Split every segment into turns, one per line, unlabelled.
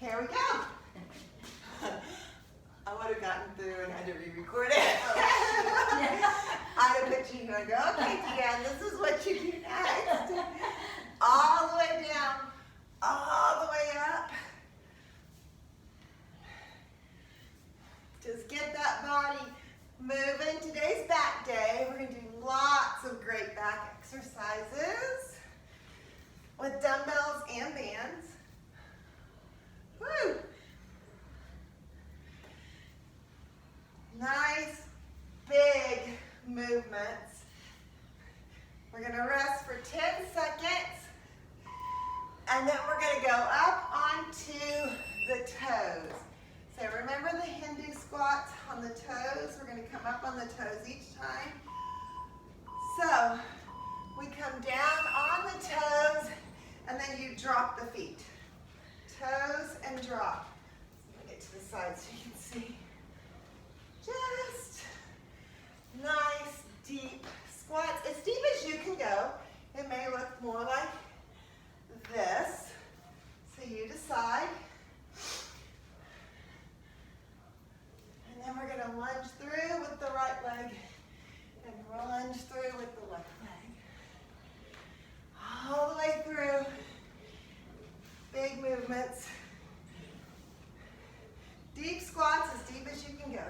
Here we go. I would have gotten through and had to re-record it. I'd have put you here and go, okay, Deanne, this is what you do next. All the way down, all the way up. Just get that body moving. Today's back day. We're going to do lots of great back exercises with dumbbells and bands. Woo! Nice, big movements. We're going to rest for 10 seconds, and then we're going to go up onto the toes. So remember the Hindu squats on the toes? We're going to come up on the toes each time. So we come down on the toes, and then you drop the feet. Toes and drop. Let me get to the side so you can see. Just nice, deep squats. As deep as you can go. It may look more like this. So you decide. And then we're going to lunge through with the right leg and lunge through with the left leg. All the way through. Big movements. Deep squats as deep as you can go.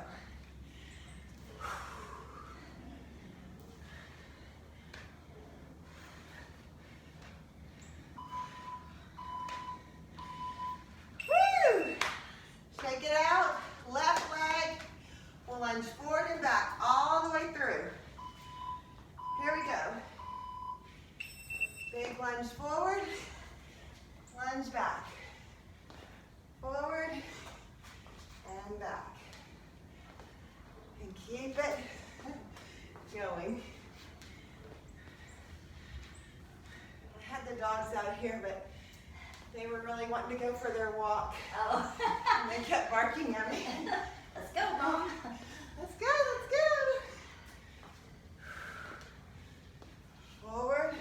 Woo! Shake it out. Left leg. We'll lunge forward and back all the way through. Here we go. Big lunge forward. Lunge back. Forward and back. And keep it going. I had the dogs out here, but they were really wanting to go for their walk.
Oh.
And they kept barking at me.
Let's go, Mom.
Let's go, let's go. Forward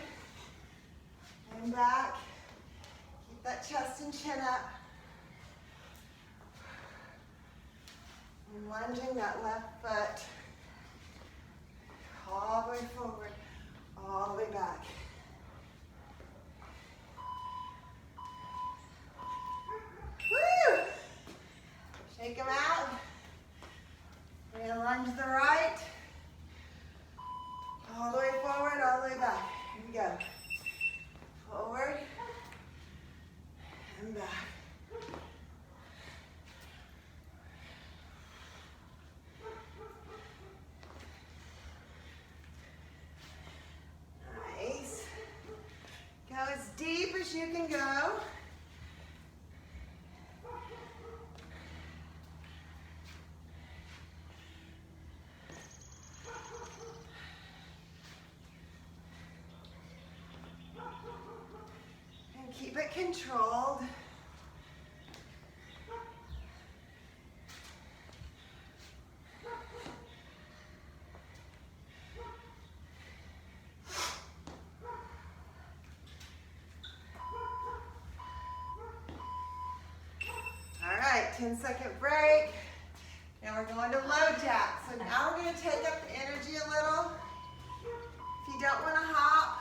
and back. Keep that chest and chin up. And lunging that left foot all the way forward, all the way back. Woo! Shake them out. We're going to lunge the right. All the way forward, all the way back. Here we go. Forward and back. Nice. Go as deep as you can go. Keep it controlled. All right, 10-second break. Now we're going to low jack. So now we're going to take up the energy a little. If you don't want to hop,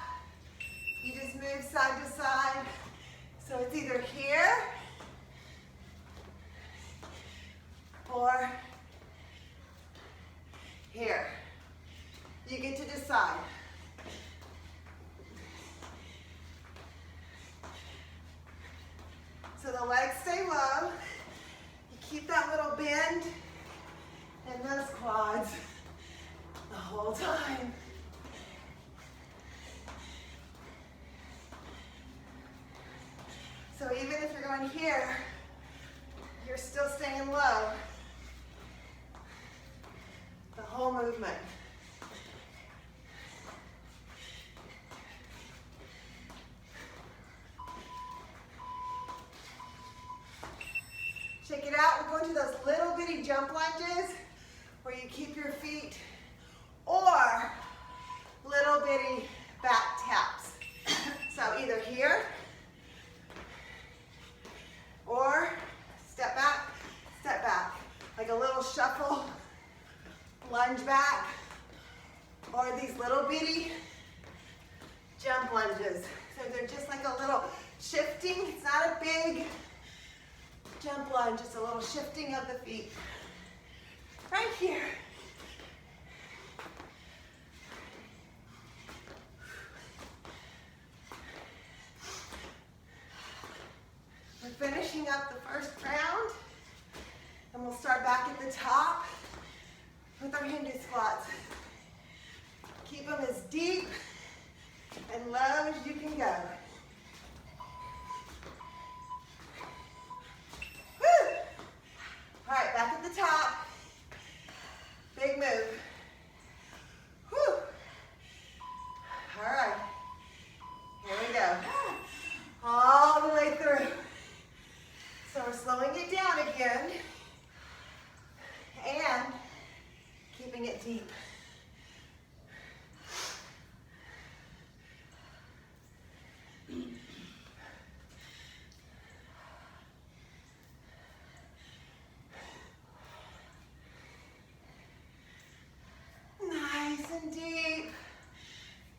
you just move side to side. So it's either here or here. You get to decide. So the legs stay low. You keep that little bend in those quads the whole time. So even if you're going here, you're still staying low the whole movement. Shake it out. We're going to those little bitty jump lunges where you keep your feet, or little bitty back taps. So either here or shuffle lunge back, or these little bitty jump lunges. So they're just like a little shifting. It's not a big jump lunge, it's a little shifting of the feet. Right here. We're finishing up the first round, and we'll start back at the top with our Hindu squats. Keep them as deep and low as you can go. Woo! All right, back at the top. Big move. Woo! All right, here we go. All the way through. So we're slowing it down again and keeping it deep. Nice and deep.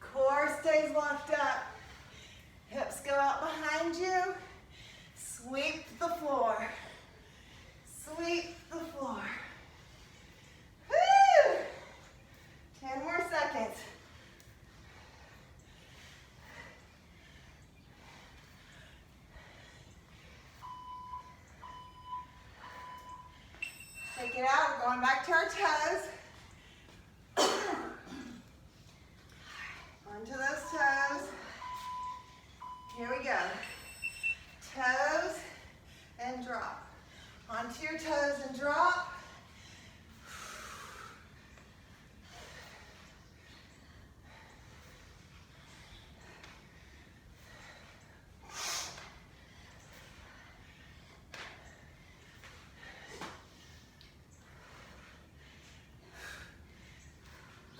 Core stays locked up. Hips go out behind you. Sweep the floor. Sweep the floor. Woo! 10 more seconds. Take it out. We're going back to our toes. Onto those toes. Here we go. Toes and drop. Onto your toes and drop.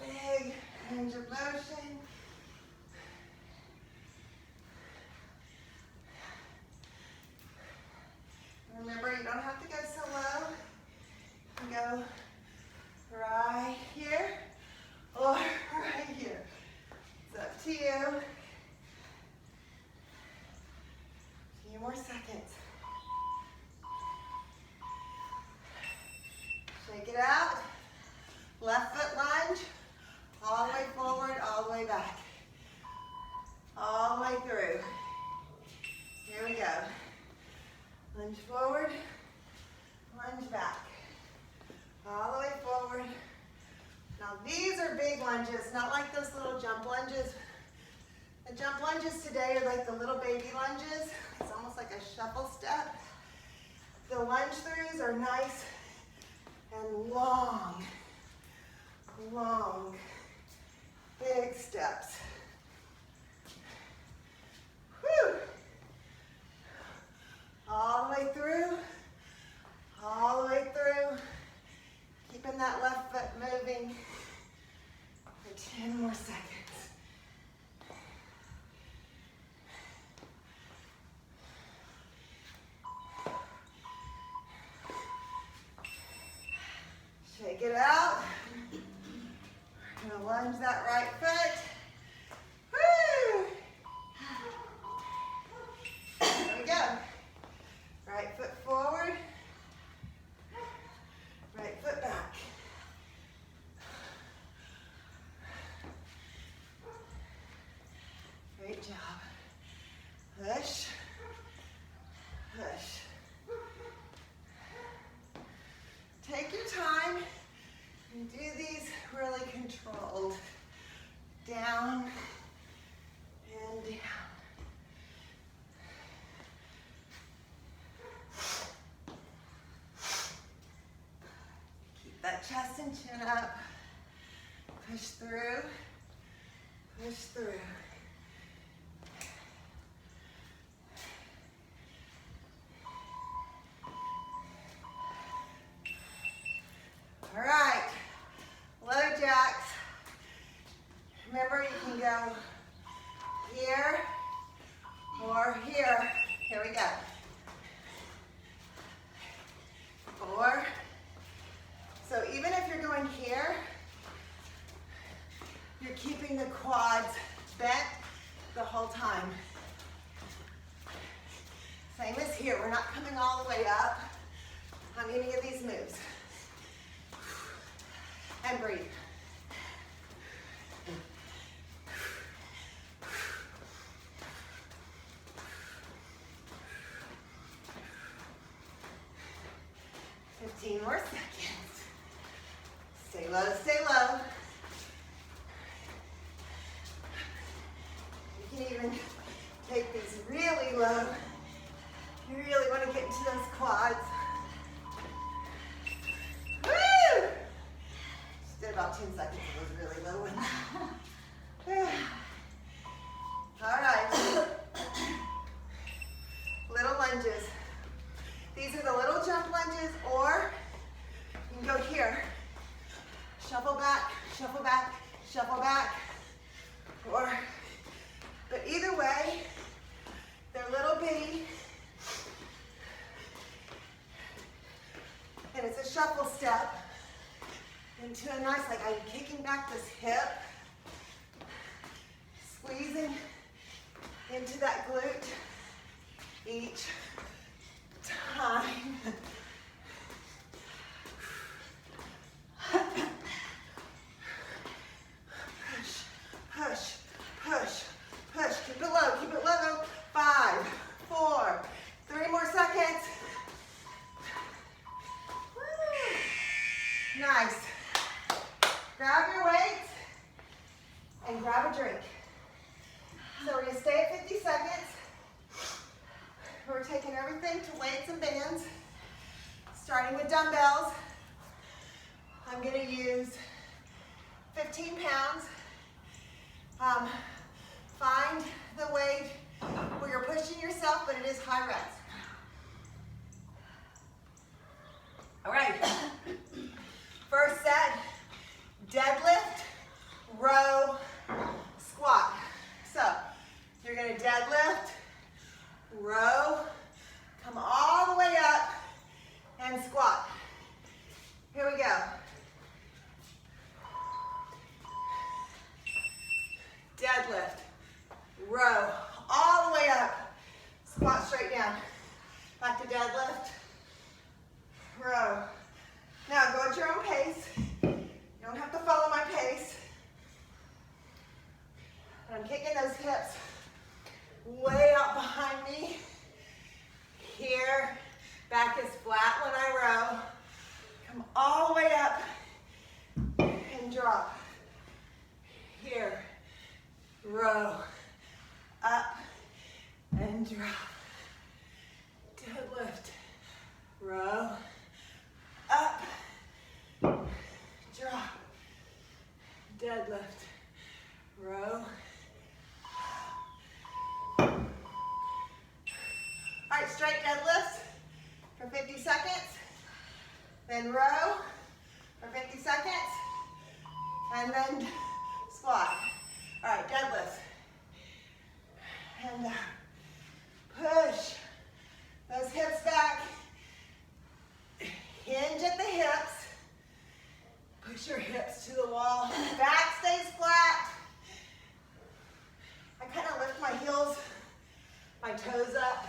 Big range of motion. Remember, you don't have to go so low. You can go right here or right here. It's up to you. A few more seconds. Shake it out. Left foot lunge. All the way forward, all the way back. All the way through. Here we go. Lunge forward, lunge back. All the way forward. Now these are big lunges, not like those little jump lunges. The jump lunges today are like the little baby lunges. It's almost like a shuffle step. The lunge throughs are nice and long, long, big steps. Whew. All the way through, all the way through. Keeping that left foot moving for 10 more seconds. Shake it out. We're gonna lunge that right foot. Woo! There we go. Right foot forward, right foot back. Great job. Push, push. Take your time and do these really controlled. Down and down. That chest and chin up. Push through. Push through. All right. Low jacks. Remember, you can go here or here. Here we go. 4, we're not coming all the way up on any of these moves. And breathe. More seconds. Stay low, stay low. You can even take these really low. You really want to get into those quads. Woo! Just did about 10 seconds of those really low ones. All right. Little lunges. These are the little jump lunges, or you can go here. Shuffle back, shuffle back, shuffle back. But either way, they're little bitty. And it's a shuffle step into a nice, like I'm kicking back this hip, squeezing into that glute each time. Push, push, push. Keep it low, keep it low. 5, 4, 3 more seconds. Woo. Nice. Grab your weights and grab a drink. So we're going to stay at 50 seconds. We're taking everything to weights and bands, starting with dumbbells. I'm going to use 15 pounds. Find the weight where you're pushing yourself, but it is high reps. All right. First set, deadlift, row, squat. So you're going to deadlift, row, come all the way up, and squat. Here we go. Deadlift, row, all the way up, squat straight down. Back to deadlift, row. Now go at your own pace. You don't have to follow my pace. And I'm kicking those hips way out behind me. Here, back is flat when I row. Come all the way up and drop. Here, row, up and drop. Deadlift, row, up, drop. Deadlift, row. All right, straight deadlifts for 50 seconds. Then row for 50 seconds. And then squat. All right, deadlifts. And push those hips back. Hinge at the hips. Push your hips to the wall. Back stays flat. I kind of lift my heels, my toes up,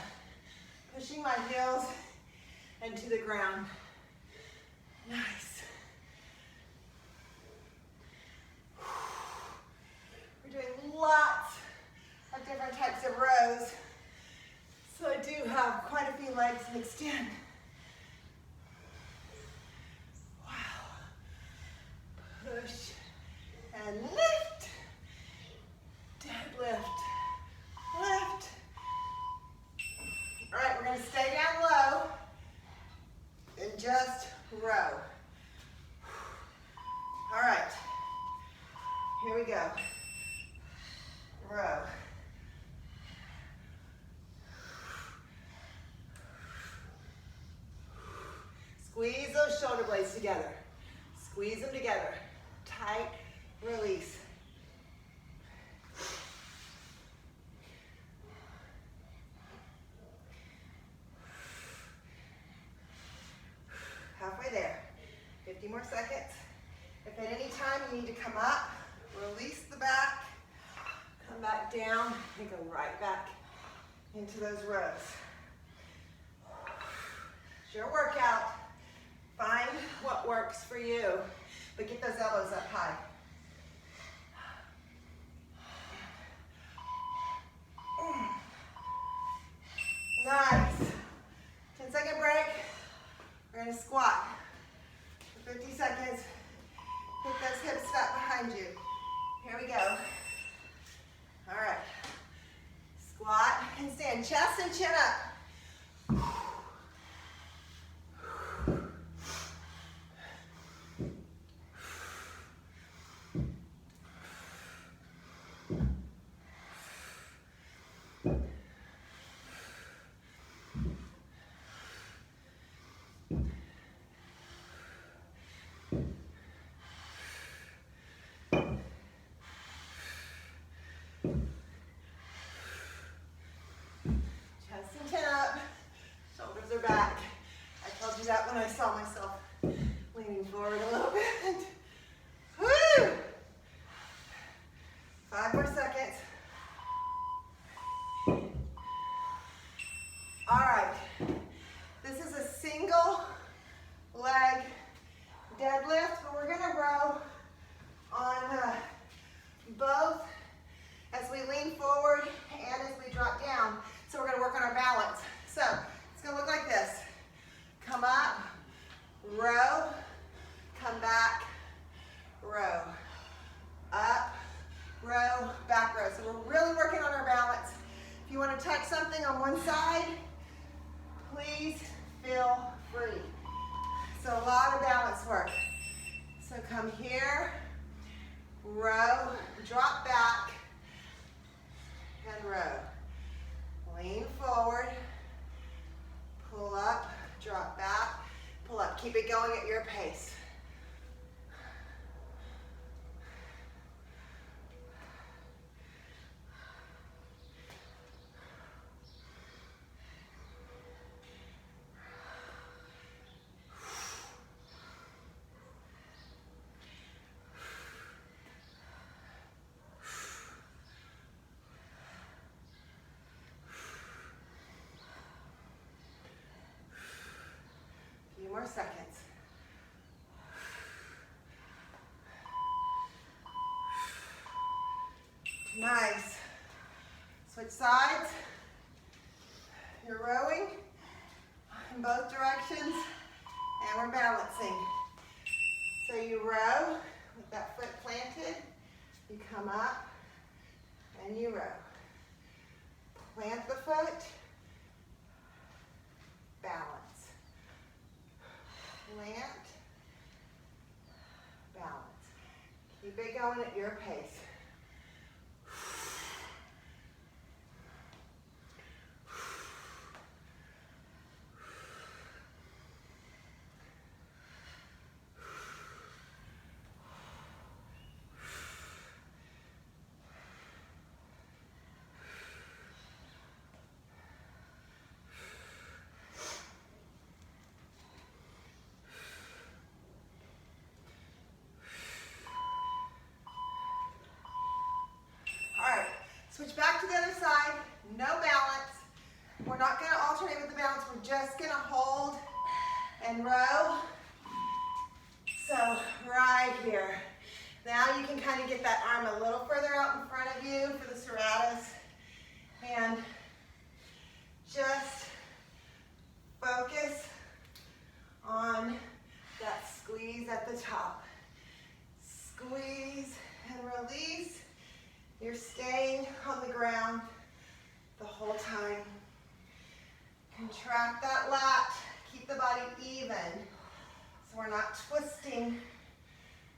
pushing my heels into the ground. Nice. We're doing lots of different types of rows. So I do have quite a few legs and extend. Wow. Push and lift. Deadlift. Lift. All right, we're going to stay down low and just row. All right. Here we go. Row. Squeeze those shoulder blades together. Squeeze them together. Tight release. Halfway there. 50 more seconds. If at any time you need to come up, release the back, come back down, and go right back into those rows. works for you. But get those elbows up high. Nice. 10-second break. We're gonna squat for 50 seconds. Put those hips back behind you. Here we go. All right. Squat and stand. Chest and chin up. Chest and chin up. Shoulders are back. I told you that when I saw myself leaning forward a little bit. Woo! 5 more seconds. All right. This is a single leg deadlift, but we're gonna row on both as we lean forward and as we drop down. So we're gonna work on our balance. So it's gonna look like this. Come up, row, come back, row. Up, row, back row. So we're really working on our balance. If you wanna touch something on one side, please feel free. So a lot of balance work. So come here, row, drop back, and row. Lean forward, pull up, drop back, pull up. Keep it going at your pace. Few more seconds. Nice. Switch sides. You're rowing in both directions, and we're balancing. So you row with that foot planted, you come up, and you row. Plant the foot, balance. Plant, balance. Keep it going at your pace. Switch back to the other side, no balance. We're not gonna alternate with the balance, we're just gonna hold and row. So right here. Now you can kind of get that arm a little further out in front of you for the serratus. And just focus on that squeeze at the top. Squeeze and release. You're staying on the ground the whole time. Contract that lat, keep the body even, so we're not twisting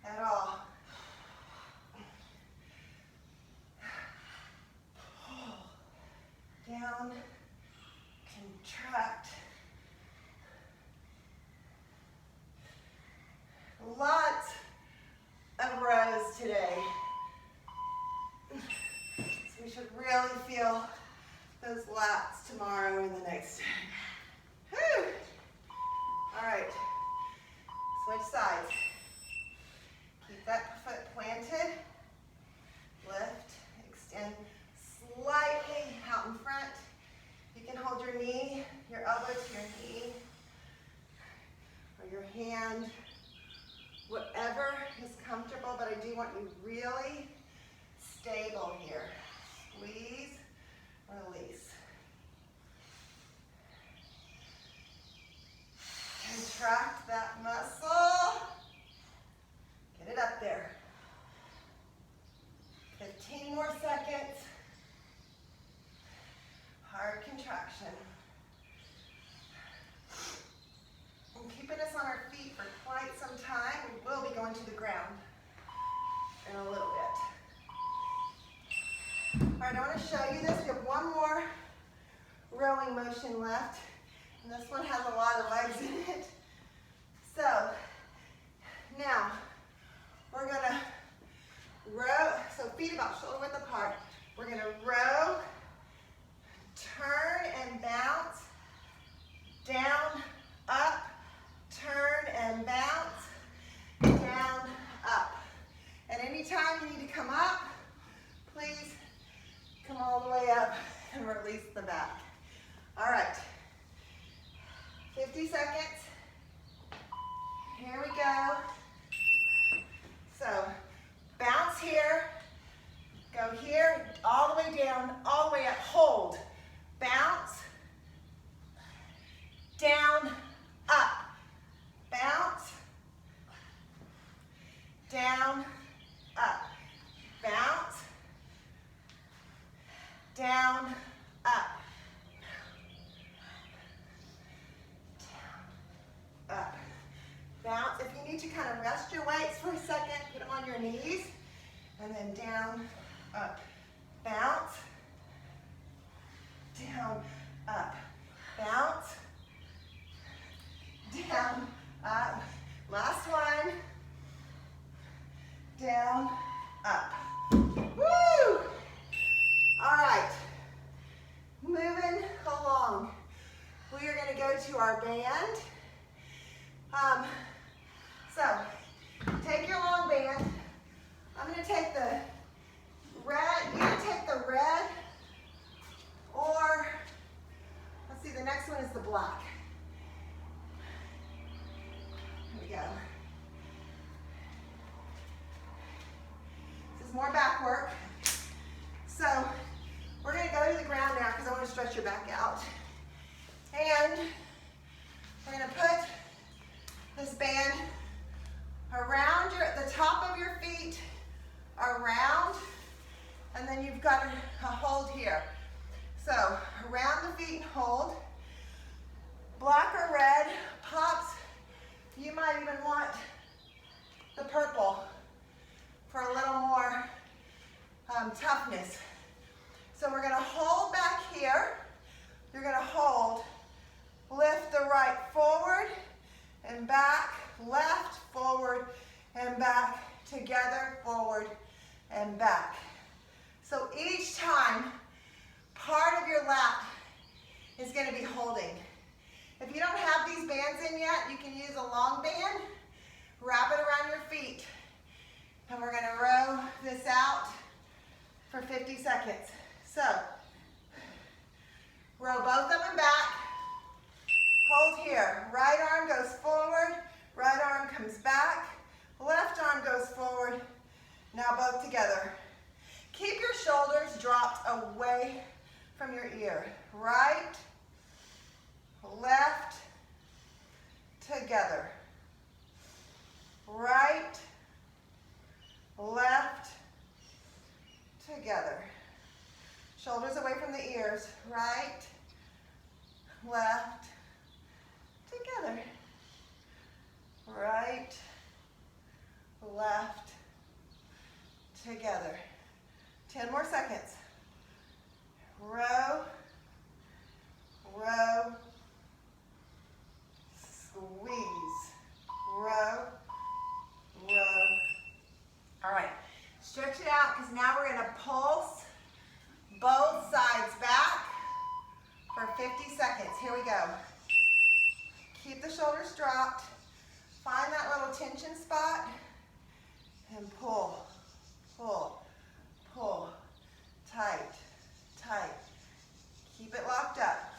at all. Pull, down, contract. Lots of rows today. So we should really feel those lats tomorrow and the next day. Whew. All right, switch sides. Keep that foot planted. Lift, extend slightly out in front. You can hold your knee, your elbow contract that muscle. Get it up there. 15 more seconds. Hard contraction. And keeping us on our feet for quite some time. We will be going to the ground in a little bit. All right, I want to show you this. We have one more rowing motion left. And this one has a lot of legs in it. So, now, we're gonna row, so feet about shoulder width apart. We're gonna row, turn and bounce, down, up, turn and bounce, down, up. At any time you need to come up, please come all the way up and release the back. All right, 50 seconds. Here we go. So, bounce here, go here, all the way down, all the way up, hold, bounce, down, up, bounce, down, up, bounce, down, up, down, up. Bounce. If you need to kind of rest your weights for a second, put them on your knees, and then down, up, bounce, down, up, bounce, down, up. Last one, down, up. Woo! All right, moving along. We are going to go to our band. So, take your long band. I'm going to take the red, you can take the red, or, let's see, the next one is the black. Here we go. This is more back work. So, we're going to go to the ground now because I want to stretch your back out. And we're going to put this band around the top of your feet, around, and then you've got a hold here. So around the feet, hold. Black or red pops. You might even want the purple for a little more toughness. So we're going to hold back here. You're going to hold. Lift the right forward and back, left, forward, and back, together, forward, and back. So each time, part of your lat is going to be holding. If you don't have these bands in yet, you can use a long band, wrap it around your feet, and we're going to row this out for 50 seconds. So, row both of them back. Hold here. Right arm goes forward, right arm comes back, left arm goes forward. Now both together. Keep your shoulders dropped away from your ear. Right, left, together. Right, left, together. Shoulders away from the ears. Right, left, together. Right, left, together. 10 more seconds. Row, row, squeeze. Row, row. All right, stretch it out because now we're going to pulse both sides back for 50 seconds. Here we go. Keep the shoulders dropped. Find that little tension spot and pull, pull, pull. Tight, tight. Keep it locked up.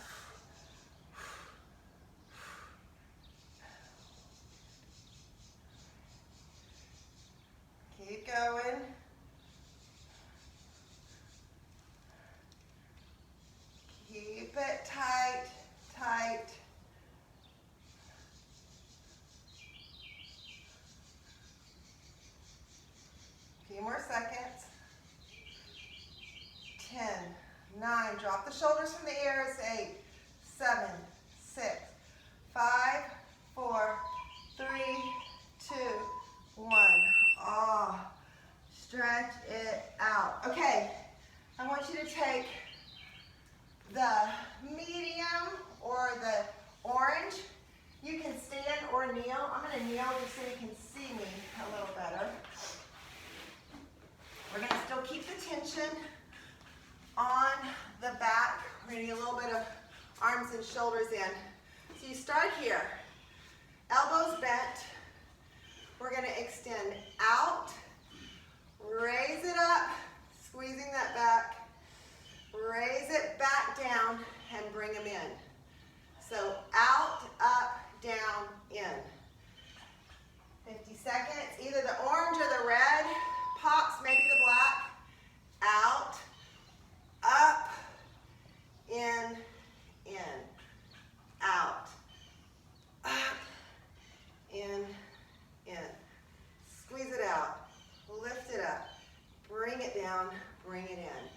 Keep going. Keep it tight, tight. and kneel just so you can see me a little better. We're going to still keep the tension on the back. We're going to get a little bit of arms and shoulders in. So you start here, elbows bent. We're going to extend out, raise it up, squeezing that back, raise it back down, and bring them in. So out, up, down, in. 50 seconds, either the orange or the red pops, maybe the black. Out, up, in, out, up, in. Squeeze it out, lift it up, bring it down, bring it in.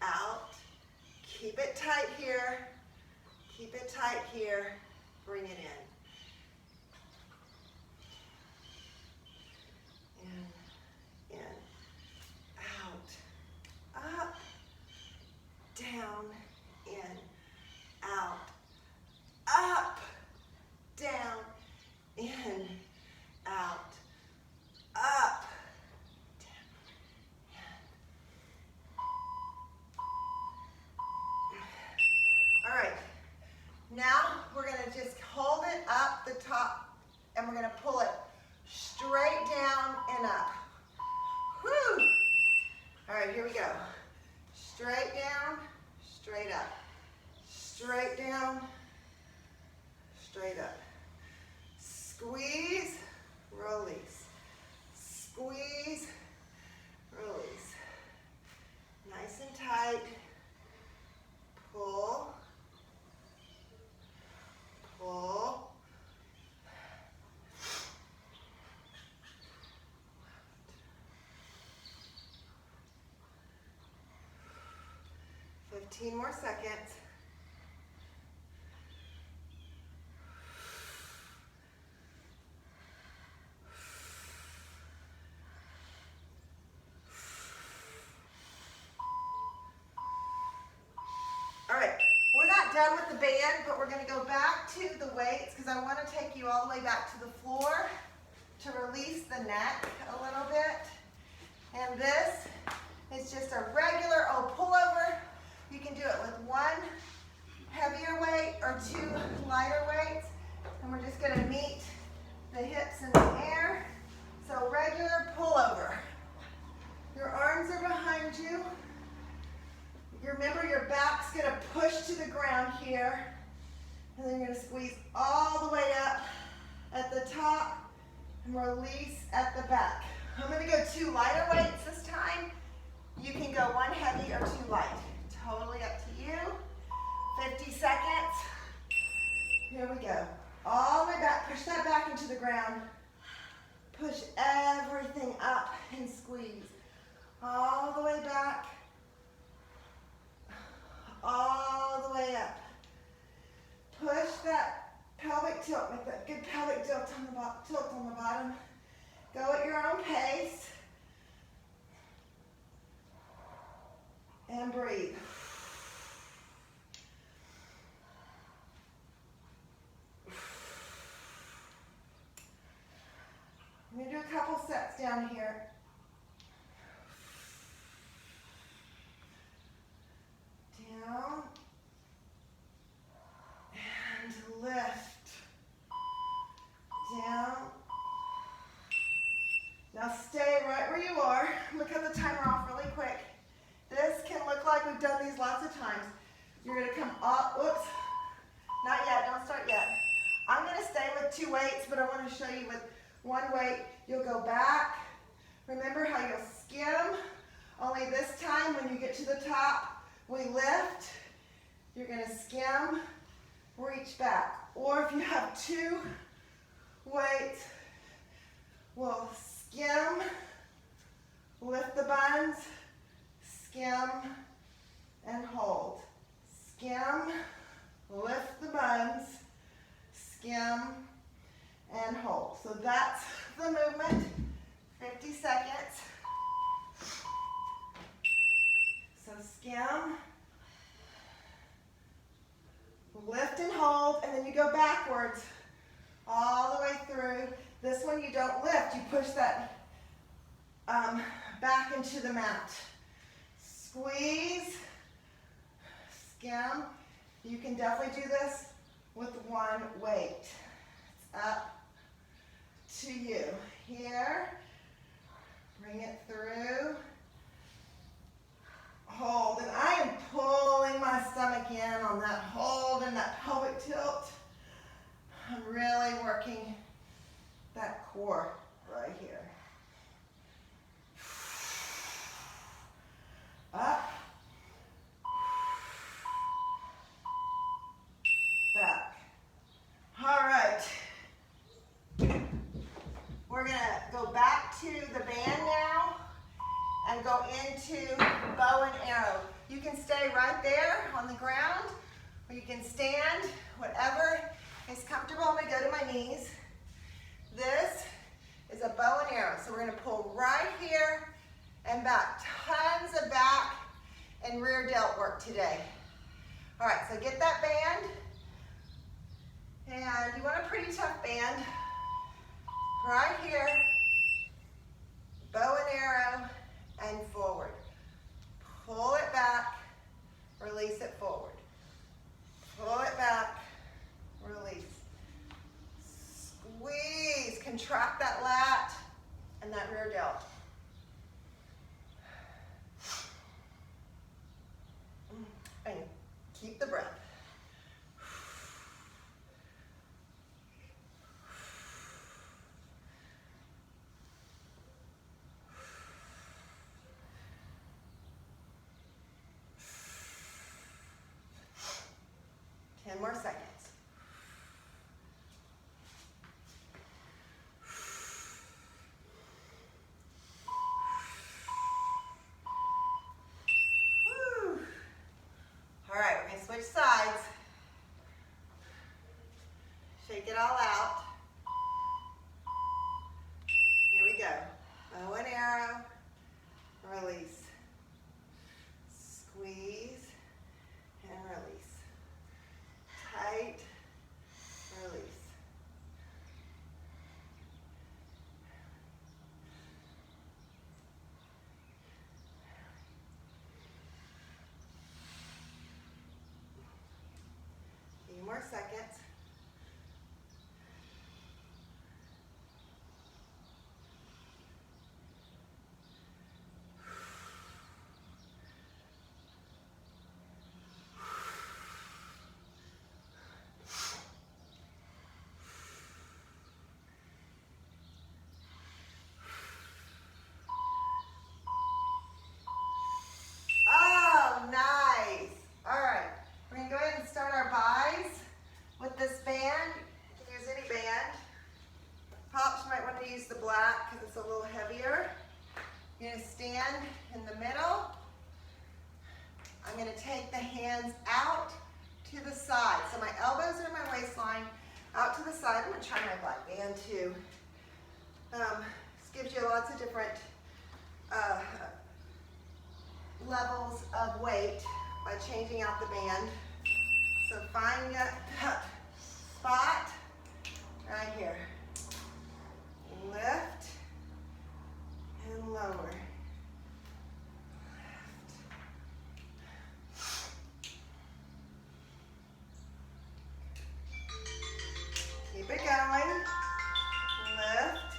Out, keep it tight here, keep it tight here, bring it in. Out, up, down, in, out, up, down, in, out, up, down, in. All right, now we're going to just hold it up the top and we're going to pull it straight down and up. Whew. All right, here we go. Straight down, straight up. Straight down, straight up. Squeeze, release. Squeeze, release. Nice and tight. Pull, pull. 15 more seconds. All right, we're not done with the band, but we're going to go back to the weights because I want to take you all the way back to the floor to release the neck a little bit. And this is just a regular old pullover. You can do it with one heavier weight or two lighter weights. And we're just going to meet the hips in the air. So regular pullover. Your arms are behind you. Remember, your back's going to push to the ground here. And then you're going to squeeze all the way up at the top and release at the back. I'm going to go two lighter weights this time. You can go one heavy or two light. Totally up to you. 50 seconds. Here we go. All the way back. Push that back into the ground. Push everything up and squeeze. All the way back. All the way up. Push that pelvic tilt. Make that good pelvic tilt on the bottom. Go at your own pace. And breathe. I'm going to do a couple sets down here. Down. And lift. Down. Now stay right where you are. Look at the timer off really quick. This can look like we've done these lots of times. You're going to come up. Whoops. Not yet. Don't start yet. I'm going to stay with two weights, but I want to show you with one weight. You'll go back. Remember how you'll skim. Only this time when you get to the top, we lift. You're going to skim, reach back. Or if you have two weights, we'll skim, lift the buns, skim, and hold. Skim, lift the buns, skim, and hold. So that's the movement. 50 seconds. So skim, lift and hold, and then you go backwards. all the way through. This one you don't lift, you push that back into the mat. Squeeze, skim. You can definitely do this with one weight. It's up to you. Here, bring it through. Hold, and I am pulling my stomach in on that hold and that pelvic tilt. I'm really working that core right here. Up, back. All right. We're gonna go back to the band now and go into bow and arrow. You can stay right there on the ground, or you can stand, whatever is comfortable. I'm gonna go to my knees. This is a bow and arrow. So we're gonna pull right here and back. Tons of back and rear delt work today. All right, so get that band. And you want a pretty tough band. Right here, bow and arrow, and forward. Pull it back, release it forward. Pull it back, release. Squeeze, contract that lat and that rear delt. And keep the breath. More seconds. Woo. All right, we're going to switch sides. Shake it all out. Here we go. Bow and arrow. Release. Squeeze and release. Tight, release. A few more seconds. You're going to stand in the middle. I'm going to take the hands out to the side. So my elbows are my waistline, out to the side. I'm going to try my black band too. This gives you lots of different levels of weight by changing out the band. So find that spot right here. Lift and lower. Keep it going. Lift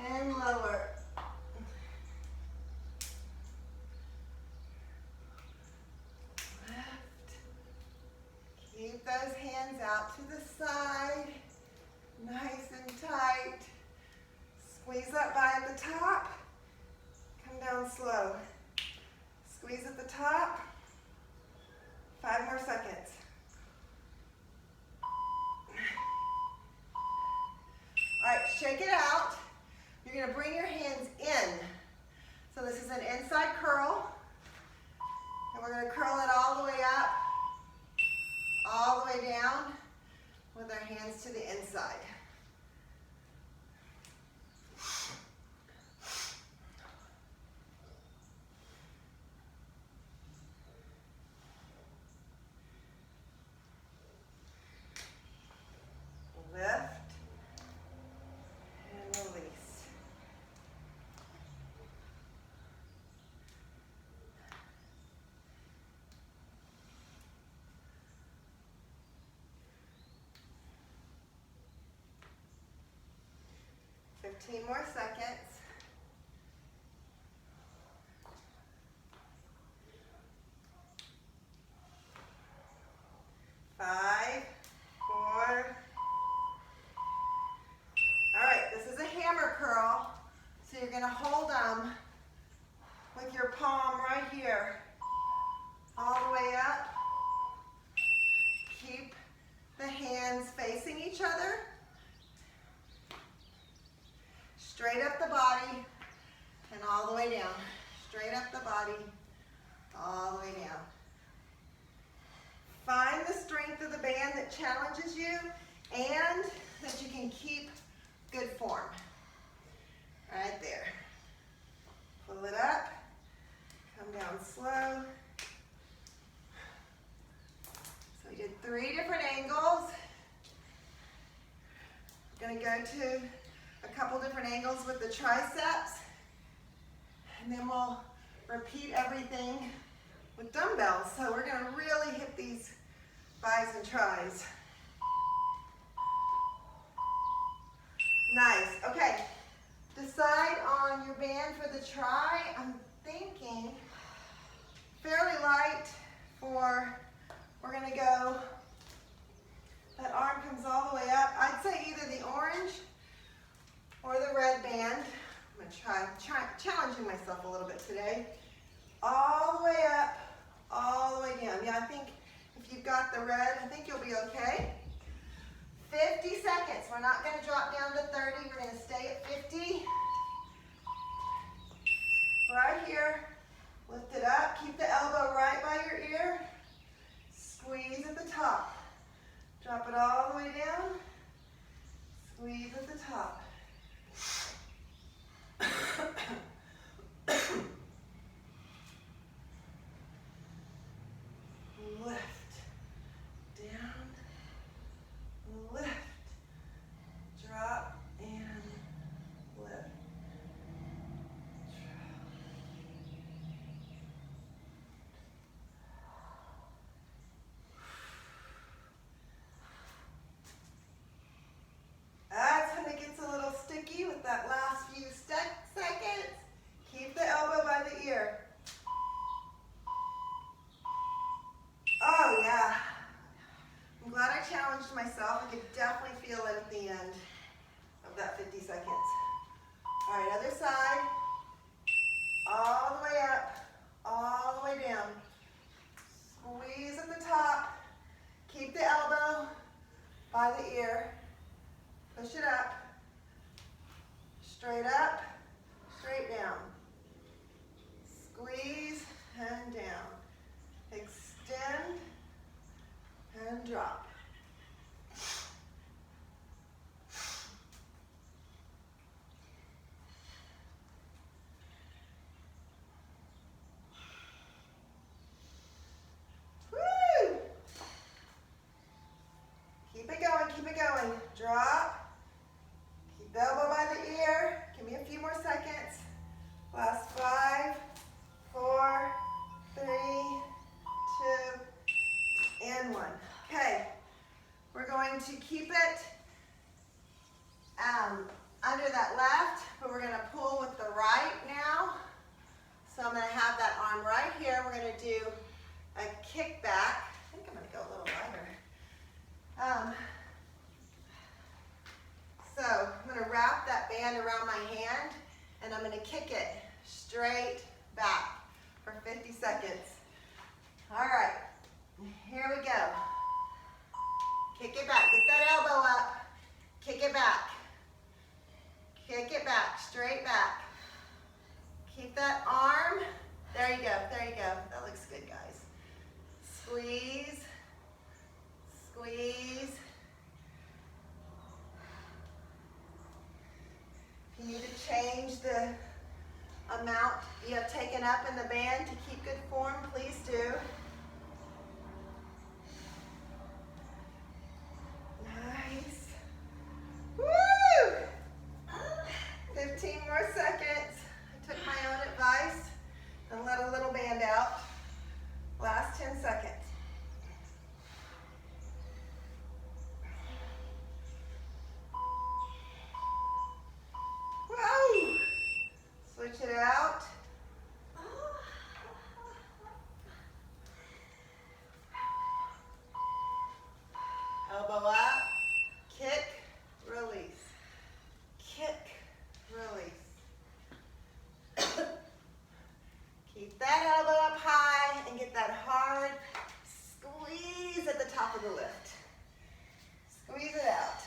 and lower. Lift. Keep those hands out to the side. Nice and tight. Squeeze that by at the top. Come down slow. Squeeze at the top. 5 more seconds. All right, shake it out. You're going to bring your hands in. So this is an inside curl. And we're going to curl it all the way up, all the way down with our hands to the inside. Lift 15 more seconds. 5, 4. All right, this is a hammer curl. So you're gonna hold them with your palm right here, all the way up. Keep the hands facing each other. Straight up the body and all the way down. Straight up the body, all the way down. Find the strength of the band that challenges you and that you can keep good form. Right there. Pull it up, come down slow. So we did 3 different angles. We're gonna go to a couple different angles with the triceps, and then we'll repeat everything with dumbbells. So we're gonna really hit these bis and tris. Nice, okay. Decide on your band for the tri. I'm thinking fairly light for, we're gonna go, that arm comes all the way up. I'd say either the orange or the red band. I'm gonna try challenging myself a little bit today. All the way up, all the way down. Yeah, I think if you've got the red, I think you'll be okay. 50 seconds. We're not gonna drop down to 30. We're gonna stay at 50. Right here. Lift it up. Keep the elbow right by your ear. Squeeze at the top. Drop it all the way down. Squeeze at the top. Lift, down, lift, drop, and lift. That's when it gets a little sticky with that last few seconds. Keep the elbow by the ear. Oh yeah. I'm glad I challenged myself. I could definitely feel it at the end of that 50 seconds. All right, other side. All the way up, all the way down. Squeeze at the top. Keep the elbow by the ear. Push it up. Straight up, straight down. Squeeze and down. Extend and drop. Woo! Keep it going, keep it going. Drop. Keep the elbow by the ear. Give me a few more seconds. Last 5, 4, 3, 2, and 1. Okay, we're going to keep it under that left, but we're gonna pull with the right now. So I'm gonna have that arm right here. We're gonna do a kickback. I think I'm gonna go a little lighter. So I'm gonna wrap that band around my hand and I'm gonna kick it straight back for 50 seconds. All right, here we go. Kick it back, get that elbow up, kick it back. Kick it back, straight back. Keep that arm, there you go, there you go. That looks good, guys. Squeeze, squeeze. If you need to change the amount you have taken up in the band to keep good form, please do. Nice. Woo! 15 more seconds. I took my own advice and let a little band out. Last 10 seconds. switch it out. Elbow up, kick, release. Kick, release. Keep that elbow up high and get that hard squeeze at the top of the lift. Squeeze it out.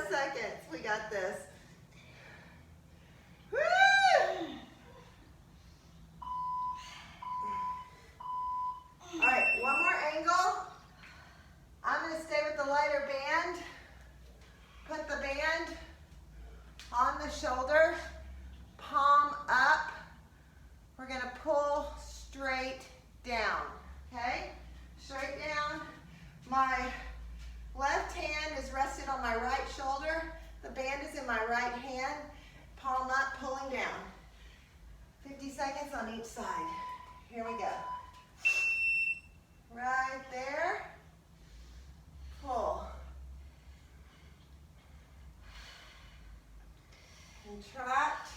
Seconds. We got this. Woo! All right, one more angle. I'm going to stay with the lighter band. Put the band on the shoulder, palm up. We're going to pull straight down, okay? Straight down. My left hand is rested on my right shoulder. The band is in my right hand. Palm up, pulling down. 50 seconds on each side. Here we go. Right there. Pull. Contract.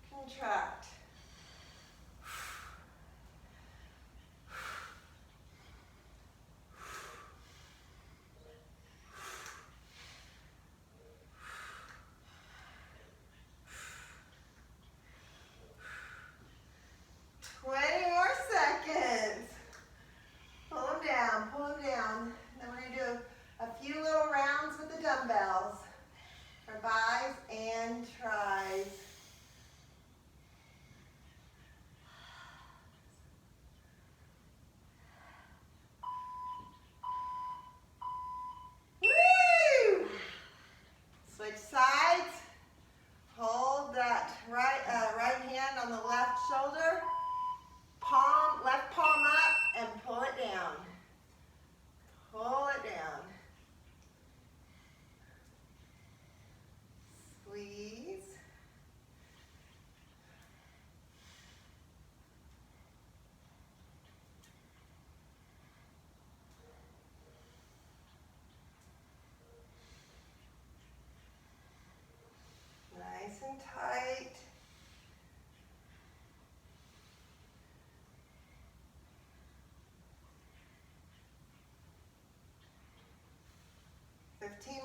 Contract. And tight.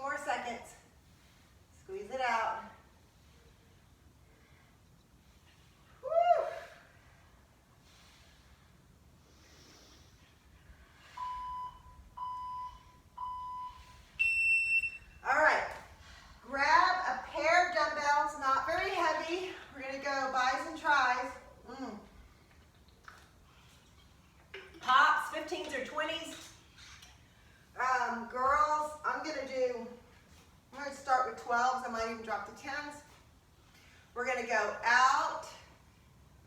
More seconds. Squeeze it out. Woo. All right. Grab a pair of dumbbells, not very heavy. We're going to go bis and tris. Pops, 15s or 20s. Girls, I'm going to start with 12s. I might even drop the 10s. We're going to go out,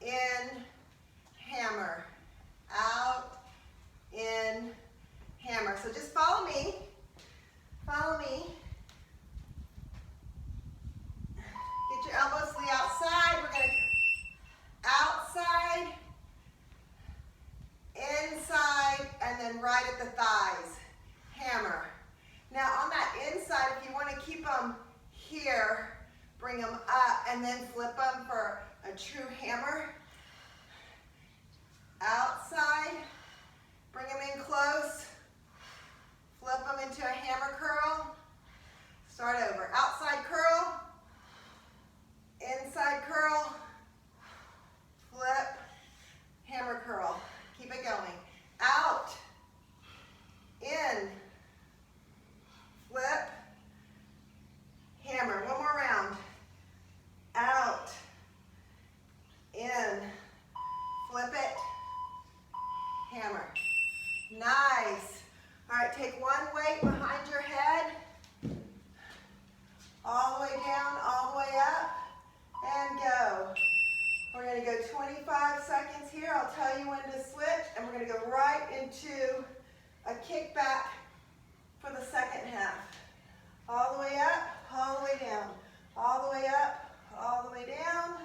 in, hammer. Out, in, hammer. So just follow me. Follow me. Get your elbows to the outside. We're going to outside, inside, and then right at the thighs. Hammer. Now on that inside, if you want to keep them here, bring them up and then flip them for a true hammer. Outside, bring them in close, flip them into a hammer curl. Start over. Outside curl, inside curl, flip, hammer curl. Keep it going. Out, in, flip, hammer. One more round. Out, in, flip it, hammer. Nice. All right, take one weight behind your head, all the way down, all the way up, and go. We're going to go 25 seconds here. I'll tell you when to switch, and we're going to go right into a kick back for the second half. All the way up, all the way down. All the way up, all the way down.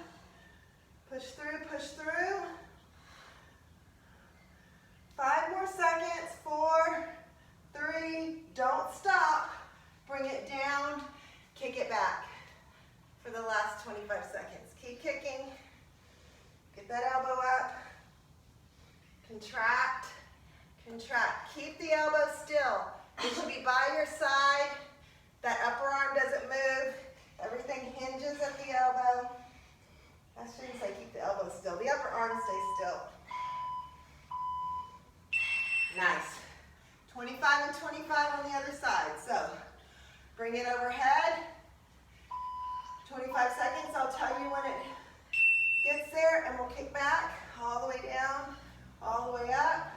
Push through, push through. 5 more seconds, 4, 3, don't stop. Bring it down, kick it back for the last 25 seconds. Keep kicking. Get that elbow up. Contract, contract. Keep the elbow still. It should be by your side. That upper arm doesn't move. Everything hinges at the elbow. I shouldn't say keep the elbow still. The upper arm stays still. Nice. 25 and 25 on the other side. So bring it overhead. 25 seconds. I'll tell you when it gets there, and we'll kick back all the way down, all the way up.